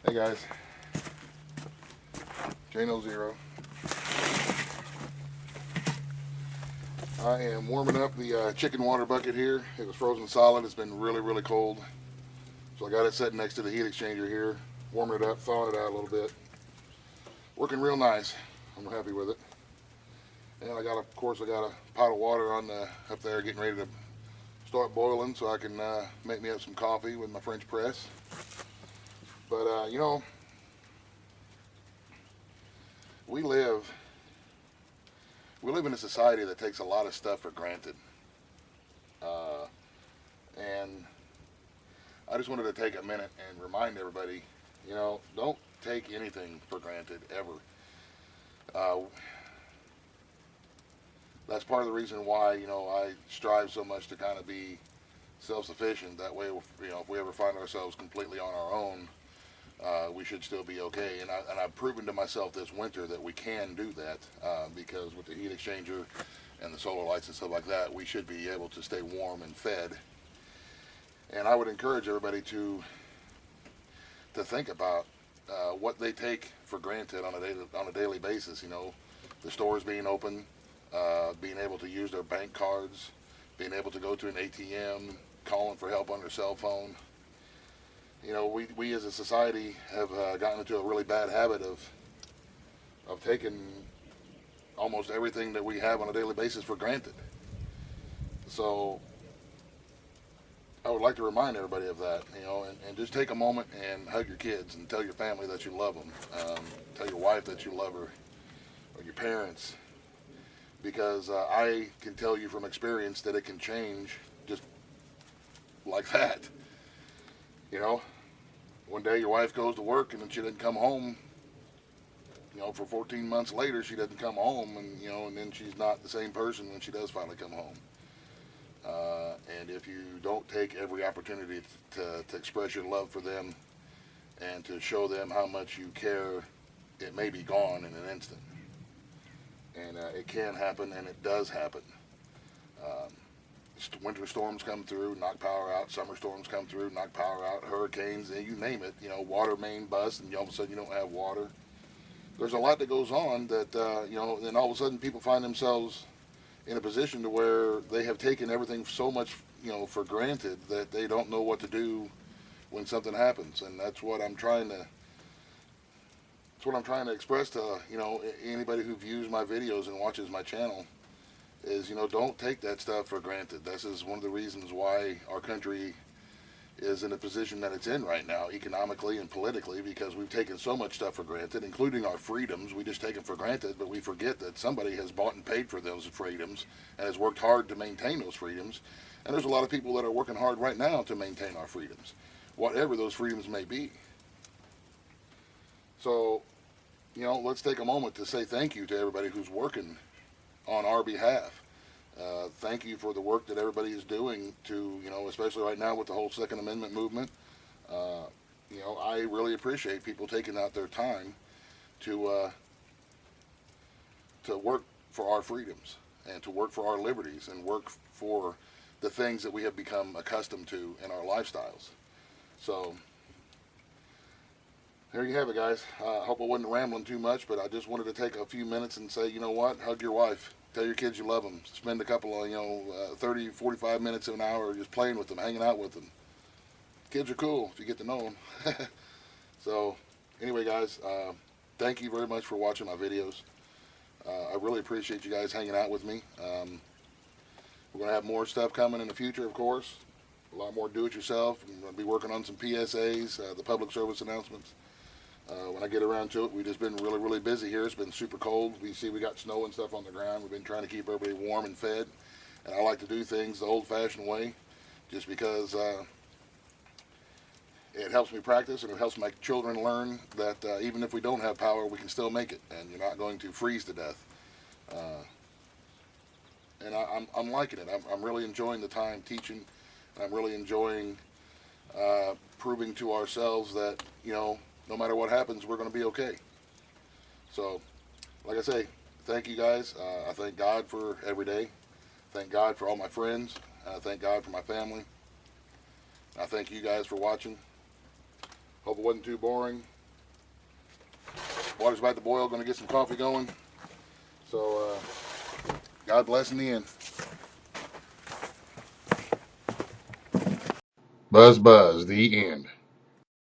Hey guys, Jano Zero. I am warming up the chicken water bucket here. It was frozen solid. It's been really, really cold. So I got it sitting next to the heat exchanger here, warming it up, thawing it out a little bit. Working real nice. I'm happy with it. And of course, I got a pot of water on up there getting ready to start boiling so I can make me up some coffee with my French press. But, we live in a society that takes a lot of stuff for granted. And I just wanted to take a minute and remind everybody, don't take anything for granted ever. That's part of the reason why, I strive so much to kind of be self-sufficient. That way, if we ever find ourselves completely on our own, we should still be okay. And I've proven to myself this winter that we can do that because with the heat exchanger and the solar lights and stuff like that, we should be able to stay warm and fed. And I would encourage everybody to think about what they take for granted on a daily basis. The stores being open, being able to use their bank cards, being able to go to an ATM, calling for help on their cell phone. We as a society have gotten into a really bad habit of taking almost everything that we have on a daily basis for granted. So I would like to remind everybody of that, and just take a moment and hug your kids and tell your family that you love them. Tell your wife that you love her, or your parents, because I can tell you from experience that it can change just like that. One day your wife goes to work and then she doesn't come home. For 14 months later, she doesn't come home, and then she's not the same person when she does finally come home. And if you don't take every opportunity to express your love for them and to show them how much you care, it may be gone in an instant. And it can happen, and it does happen. Winter storms come through, knock power out. Summer storms come through, knock power out. Hurricanes, you name it. Water main bust, and all of a sudden you don't have water. There's a lot that goes on that, then all of a sudden people find themselves in a position to where they have taken everything so much, for granted that they don't know what to do when something happens. And that's what I'm trying to express to, anybody who views my videos and watches my channel is, don't take that stuff for granted. This is one of the reasons why our country is in the position that it's in right now, economically and politically, because we've taken so much stuff for granted, including our freedoms. We just take them for granted, but we forget that somebody has bought and paid for those freedoms and has worked hard to maintain those freedoms. And there's a lot of people that are working hard right now to maintain our freedoms, whatever those freedoms may be. So, let's take a moment to say thank you to everybody who's working on our behalf. Thank you for the work that everybody is doing to, especially right now with the whole Second Amendment movement. I really appreciate people taking out their time to work for our freedoms and to work for our liberties and work for the things that we have become accustomed to in our lifestyles. So there you have it, guys. I hope I wasn't rambling too much, but I just wanted to take a few minutes and say, hug your wife. Tell your kids you love them. Spend a couple of, 30, 45 minutes to an hour just playing with them, hanging out with them. Kids are cool if you get to know them. So, anyway, guys, thank you very much for watching my videos. I really appreciate you guys hanging out with me. We're going to have more stuff coming in the future, of course. A lot more do-it-yourself. I'm going to be working on some PSAs, the public service announcements. When I get around to it, we've just been really, really busy here. It's been super cold. We got snow and stuff on the ground. We've been trying to keep everybody warm and fed. And I like to do things the old-fashioned way just because it helps me practice and it helps my children learn that even if we don't have power, we can still make it. And you're not going to freeze to death. And I'm liking it. I'm really enjoying the time teaching. And I'm really enjoying proving to ourselves that, no matter what happens, we're going to be okay. So, like I say, thank you guys. I thank God for every day. Thank God for all my friends. I thank God for my family. I thank you guys for watching. Hope it wasn't too boring. Water's about to boil. Going to get some coffee going. So, God bless in the end. Buzz, buzz, the end.